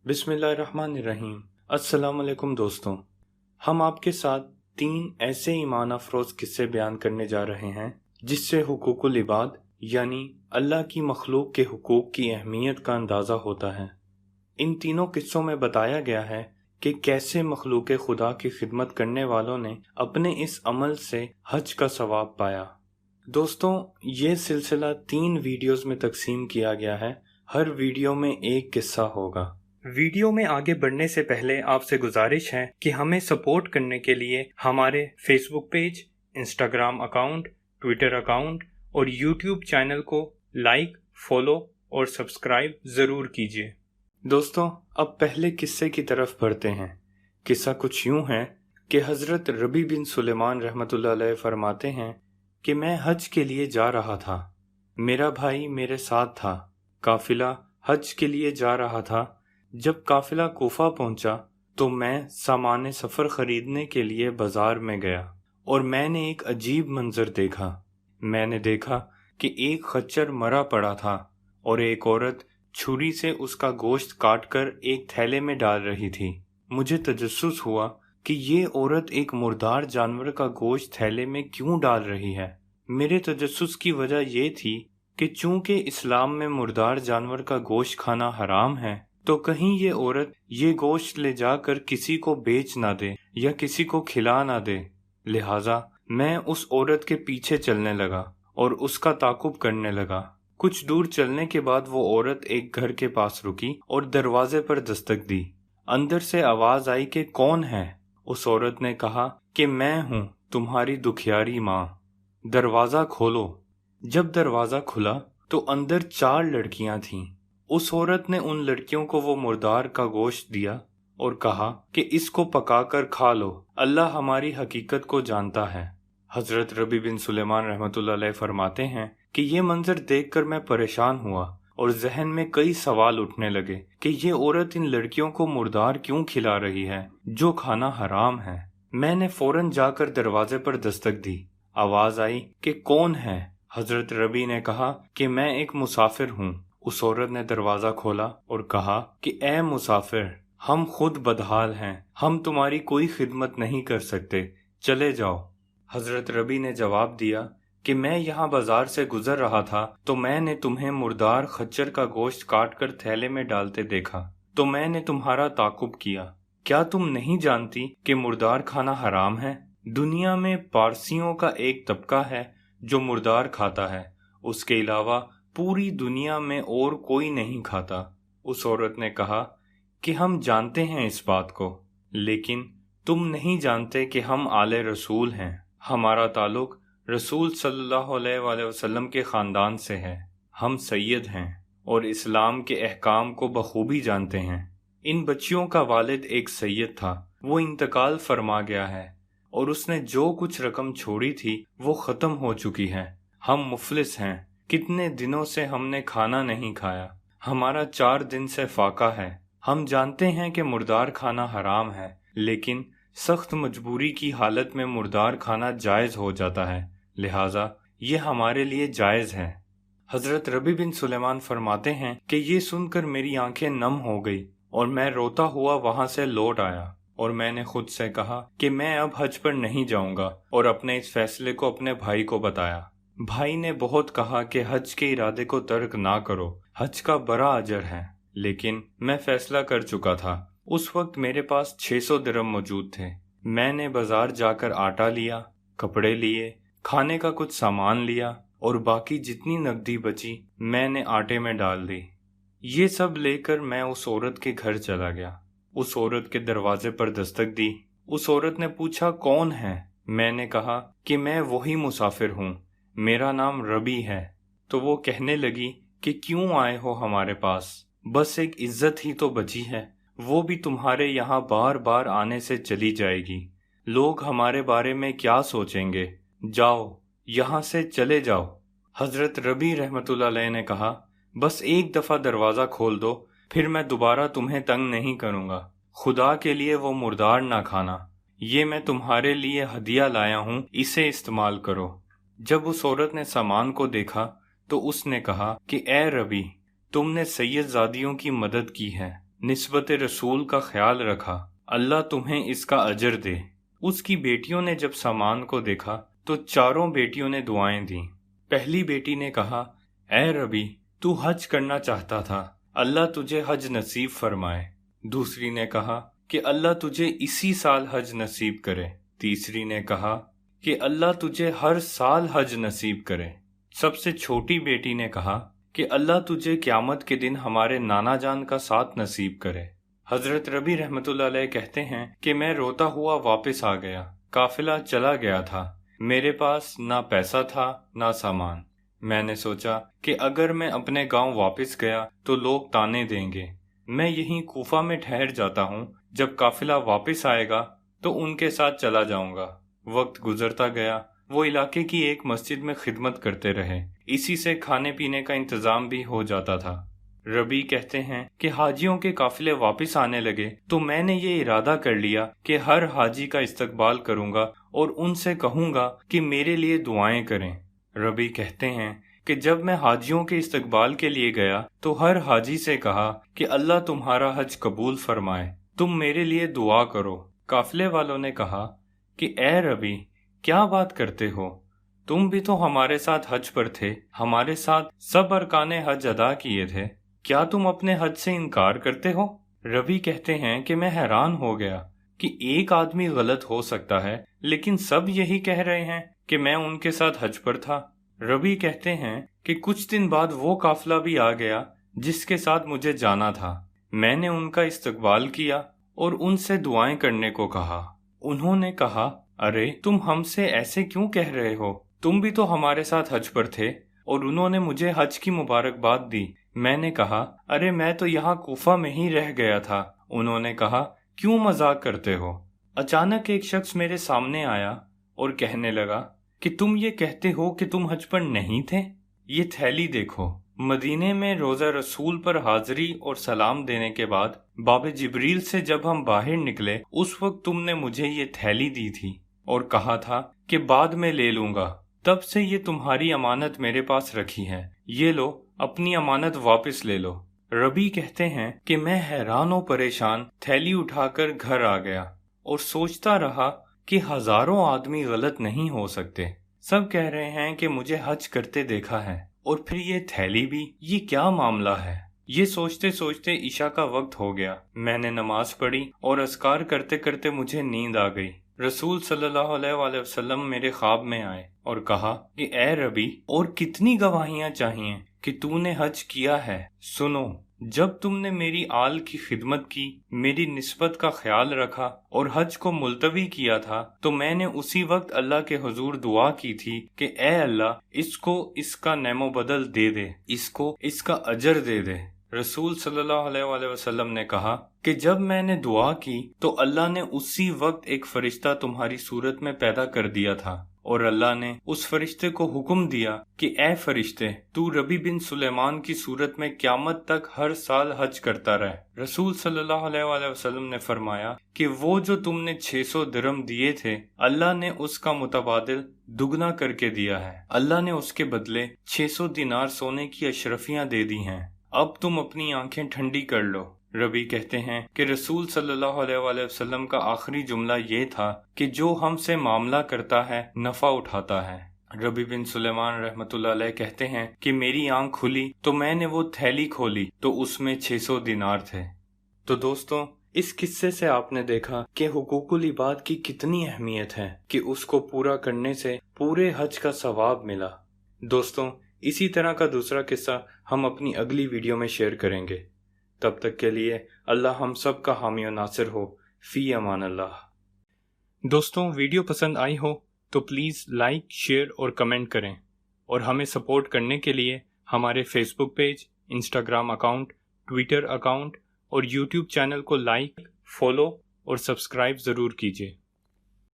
बिस्मिल्लाहिर्रहमानिर्रहीम। अस्सलाम वालेकुम दोस्तों, हम आपके साथ 3 ऐसे ईमान अफरोज किस्से बयान करने जा रहे हैं जिससे हुकूकुल इबाद यानी अल्लाह की मखलूक के हुकूक की अहमियत का अंदाज़ा होता है। इन तीनों किस्सों में बताया गया है कि कैसे मखलूक खुदा की खिदमत करने वालों ने अपने इस अमल से हज का सवाब पाया। दोस्तों, ये सिलसिला 3 वीडियोस में तकसीम किया गया है। हर वीडियो में एक किस्सा होगा। वीडियो में आगे बढ़ने से पहले आपसे गुजारिश है कि हमें सपोर्ट करने के लिए हमारे Facebook page, Instagram account, Twitter account और यूट्यूब चैनल को लाइक, फॉलो और सब्सक्राइब ज़रूर कीजिए। दोस्तों, अब पहले किस्से की तरफ बढ़ते हैं। किस्सा कुछ यूं है कि हज़रत रबी बिन सुलेमान रहमतुल्लाह अलैह फरमाते हैं कि मैं हज के लिए जा रहा था। मेरा भाई मेरे साथ था। काफिला हज के लिए जा रहा था। जब काफिला कूफा पहुंचा तो मैं सामान सफ़र खरीदने के लिए बाजार में गया और मैंने एक अजीब मंजर देखा। मैंने देखा कि एक खच्चर मरा पड़ा था और एक औरत छुरी से उसका गोश्त काटकर एक थैले में डाल रही थी। मुझे तजस्सुस हुआ कि ये औरत एक मुर्दार जानवर का गोश्त थैले में क्यों डाल रही है। मेरे तजस्सुस की वजह ये थी कि चूंकि इस्लाम में मुर्दार जानवर का गोश्त खाना हराम है, तो कहीं ये औरत ये गोश्त ले जाकर किसी को बेच ना दे या किसी को खिला ना दे। लिहाजा मैं उस औरत के पीछे चलने लगा और उसका ताकुब करने लगा। कुछ दूर चलने के बाद वो औरत एक घर के पास रुकी और दरवाजे पर दस्तक दी। अंदर से आवाज आई कि कौन है। उस औरत ने कहा कि मैं हूँ, तुम्हारी दुखियारी माँ, दरवाजा खोलो। जब दरवाजा खुला तो अंदर 4 लड़कियां थीं। उस औरत ने उन लड़कियों को वो मुर्दार का गोश्त दिया और कहा कि इसको पकाकर खा लो, अल्लाह हमारी हकीकत को जानता है। हजरत रबी बिन सुलेमान रहमतुल्लाह अलैह फरमाते हैं कि ये मंजर देखकर मैं परेशान हुआ और जहन में कई सवाल उठने लगे कि ये औरत इन लड़कियों को मुर्दार क्यों खिला रही है जो खाना हराम है। मैंने फौरन जाकर दरवाजे पर दस्तक दी। आवाज आई कि कौन है। हजरत रबी ने कहा कि मैं एक मुसाफिर हूँ। उस औरत ने दरवाजा खोला और कहा कि ए मुसाफिर, हम खुद बदहाल हैं, हम तुम्हारी कोई खिदमत नहीं कर सकते, चले जाओ। हजरत रबी ने जवाब दिया कि मैं यहाँ बाजार से गुजर रहा था तो मैंने तुम्हें मुर्दार खच्चर का गोश्त काट कर थैले में डालते देखा, तो मैंने तुम्हारा ताकुब किया। क्या तुम नहीं जानती कि मुर्दार खाना हराम है? दुनिया में पारसियों का एक तबका है जो मुर्दार खाता है, उसके अलावा पूरी दुनिया में और कोई नहीं खाता। उस औरत ने कहा कि हम जानते हैं इस बात को, लेकिन तुम नहीं जानते कि हम आले रसूल हैं। हमारा ताल्लुक रसूल सल्लल्लाहु अलैहि वसल्लम के ख़ानदान से है। हम सैयद हैं और इस्लाम के अहकाम को बखूबी जानते हैं। इन बच्चियों का वालिद एक सैयद था, वो इंतकाल फरमा गया है और उसने जो कुछ रकम छोड़ी थी वो ख़त्म हो चुकी है। हम मुफलिस हैं। कितने दिनों से हमने खाना नहीं खाया। हमारा 4 दिन से फाका है। हम जानते हैं कि मुर्दार खाना हराम है, लेकिन सख्त मजबूरी की हालत में मुर्दार खाना जायज़ हो जाता है, लिहाजा ये हमारे लिए जायज़ है। हजरत रबी बिन सुलेमान फरमाते हैं कि ये सुनकर मेरी आंखें नम हो गई और मैं रोता हुआ वहां से लौट आया और मैंने खुद से कहा कि मैं अब हज पर नहीं जाऊंगा और अपने इस फैसले को अपने भाई को बताया। भाई ने बहुत कहा कि हज के इरादे को तर्क ना करो, हज का बड़ा अजर है, लेकिन मैं फैसला कर चुका था। उस वक्त मेरे पास 600 दिरहम मौजूद थे। मैंने बाजार जाकर आटा लिया, कपड़े लिए, खाने का कुछ सामान लिया और बाकी जितनी नकदी बची मैंने आटे में डाल दी। ये सब लेकर मैं उस औरत के घर चला गया। उस औरत के दरवाजे पर दस्तक दी। उस औरत ने पूछा कौन है। मैंने कहा कि मैं वही मुसाफिर हूँ, मेरा नाम रबी है। तो वो कहने लगी कि क्यों आए हो हमारे पास? बस एक इज्जत ही तो बची है, वो भी तुम्हारे यहाँ बार बार आने से चली जाएगी। लोग हमारे बारे में क्या सोचेंगे? जाओ, यहाँ से चले जाओ। हजरत रबी रहमतुल्लाह अलैह ने कहा, बस एक दफ़ा दरवाज़ा खोल दो, फिर मैं दोबारा तुम्हें तंग नहीं करूँगा। खुदा के लिए वो मुर्दार ना खाना, ये मैं तुम्हारे लिए हदिया लाया हूँ, इसे इस्तेमाल करो। जब उस औरत ने सामान को देखा तो उसने कहा कि ए रबी, तुमने सैयदजादियों की मदद की है, نسبت رسول کا خیال رکھا، اللہ تمہیں اس کا اجر دے۔ اس کی بیٹیوں نے جب سامان کو دیکھا تو چاروں بیٹیوں نے دعائیں دیں۔ پہلی بیٹی نے کہا، اے ربی، تو حج کرنا چاہتا تھا، اللہ تجھے حج نصیب فرمائے۔ دوسری نے کہا کہ اللہ تجھے اسی سال حج نصیب کرے۔ تیسری نے کہا کہ اللہ تجھے ہر سال حج نصیب کرے۔ سب سے چھوٹی بیٹی نے کہا کہ اللہ تجھے قیامت کے دن ہمارے نانا جان کا ساتھ نصیب کرے۔ حضرت ربی رحمۃ اللہ علیہ کہتے ہیں کہ میں روتا ہوا واپس آ گیا، قافلہ چلا گیا تھا، میرے پاس نہ پیسہ تھا نہ سامان۔ میں نے سوچا کہ اگر میں اپنے گاؤں واپس گیا تو لوگ تانے دیں گے، میں یہیں کوفہ میں ٹھہر جاتا ہوں، جب قافلہ واپس آئے گا تو ان کے ساتھ چلا جاؤں گا۔ وقت گزرتا گیا، وہ علاقے کی ایک مسجد میں خدمت کرتے رہے، اسی سے کھانے پینے کا انتظام بھی ہو جاتا تھا۔ ربی کہتے ہیں کہ حاجیوں کے قافلے واپس آنے لگے تو میں نے یہ ارادہ کر لیا کہ ہر حاجی کا استقبال کروں گا اور ان سے کہوں گا کہ میرے لیے دعائیں کریں۔ ربی کہتے ہیں کہ جب میں حاجیوں کے استقبال کے لیے گیا تو ہر حاجی سے کہا کہ اللہ تمہارا حج قبول فرمائے، تم میرے لیے دعا کرو۔ قافلے والوں نے کہا کہ اے ربی، کیا بات کرتے ہو؟ تم بھی تو ہمارے ساتھ حج پر تھے، ہمارے ساتھ سب ارکان حج ادا کیے تھے، کیا تم اپنے حج سے انکار کرتے ہو؟ ربی کہتے ہیں کہ میں حیران ہو گیا کہ ایک آدمی غلط ہو سکتا ہے لیکن سب یہی کہہ رہے ہیں کہ میں ان کے ساتھ حج پر تھا۔ ربی کہتے ہیں کہ کچھ دن بعد وہ قافلہ بھی آ گیا جس کے ساتھ مجھے جانا تھا، میں نے ان کا استقبال کیا اور ان سے دعائیں کرنے کو کہا۔ انہوں نے کہا، ارے تم ہم سے ایسے کیوں کہہ رہے ہو؟ تم بھی تو ہمارے ساتھ حج پر تھے۔ اور انہوں نے مجھے حج کی مبارکباد دی۔ میں نے کہا، ارے میں تو یہاں کوفہ میں ہی رہ گیا تھا۔ انہوں نے کہا، کیوں مذاق کرتے ہو؟ اچانک ایک شخص میرے سامنے آیا اور کہنے لگا کہ تم یہ کہتے ہو کہ تم حج پر نہیں تھے؟ یہ تھیلی دیکھو۔ مدینے میں روضہ رسول پر حاضری اور سلام دینے کے بعد باب جبریل سے جب ہم باہر نکلے اس وقت تم نے مجھے یہ تھیلی دی تھی اور کہا تھا کہ بعد میں لے لوں گا، تب سے یہ تمہاری امانت میرے پاس رکھی ہے، یہ لو، اپنی امانت واپس لے لو۔ ربی کہتے ہیں کہ میں حیران و پریشان تھیلی اٹھا کر گھر آ گیا اور سوچتا رہا کہ ہزاروں آدمی غلط نہیں ہو سکتے، سب کہہ رہے ہیں کہ مجھے حج کرتے دیکھا ہے، اور پھر یہ تھیلی بھی، یہ کیا معاملہ ہے؟ یہ سوچتے سوچتے عشاء کا وقت ہو گیا، میں نے نماز پڑھی اور اذکار کرتے کرتے مجھے نیند آ گئی۔ رسول صلی اللہ علیہ وآلہ وسلم میرے خواب میں آئے اور کہا کہ اے ربی، اور کتنی گواہیاں چاہیے کہ تو نے حج کیا ہے؟ سنو، جب تم نے میری آل کی خدمت کی، میری نسبت کا خیال رکھا اور حج کو ملتوی کیا تھا تو میں نے اسی وقت اللہ کے حضور دعا کی تھی کہ اے اللہ، اس کو اس کا نعم و بدل دے دے، اس کو اس کا اجر دے دے۔ رسول صلی اللہ علیہ وآلہ وسلم نے کہا کہ جب میں نے دعا کی تو اللہ نے اسی وقت ایک فرشتہ تمہاری صورت میں پیدا کر دیا تھا، اور اللہ نے اس فرشتے کو حکم دیا کہ اے فرشتے، تو ربی بن سلیمان کی صورت میں قیامت تک ہر سال حج کرتا رہ۔ رسول صلی اللہ علیہ وآلہ وسلم نے فرمایا کہ وہ جو تم نے 600 درہم دیے تھے، اللہ نے اس کا متبادل دگنا کر کے دیا ہے، اللہ نے اس کے بدلے 600 دینار سونے کی اشرفیاں دے دی ہیں، اب تم اپنی آنکھیں ٹھنڈی کر لو۔ ربی کہتے ہیں کہ رسول صلی اللہ علیہ وآلہ وسلم کا آخری جملہ یہ تھا کہ جو ہم سے معاملہ کرتا ہے نفع اٹھاتا ہے۔ ربی بن سلیمان رحمۃ اللہ علیہ کہتے ہیں کہ میری آنکھ کھلی تو میں نے وہ تھیلی کھولی تو اس میں 600 دینار تھے۔ تو دوستوں، اس قصے سے آپ نے دیکھا کہ حقوق العباد کی کتنی اہمیت ہے کہ اس کو پورا کرنے سے پورے حج کا ثواب ملا۔ دوستوں، اسی طرح کا دوسرا قصہ ہم اپنی اگلی ویڈیو میں شیئر کریں گے۔ تب تک کے لیے اللہ ہم سب کا حامی و ناصر ہو۔ فی امان اللہ۔ دوستوں، ویڈیو پسند آئی ہو تو پلیز لائک، شیئر اور کمنٹ کریں، اور ہمیں سپورٹ کرنے کے لیے ہمارے facebook page, instagram account, twitter account اور یوٹیوب چینل کو لائک، فالو اور سبسکرائب ضرور کیجیے۔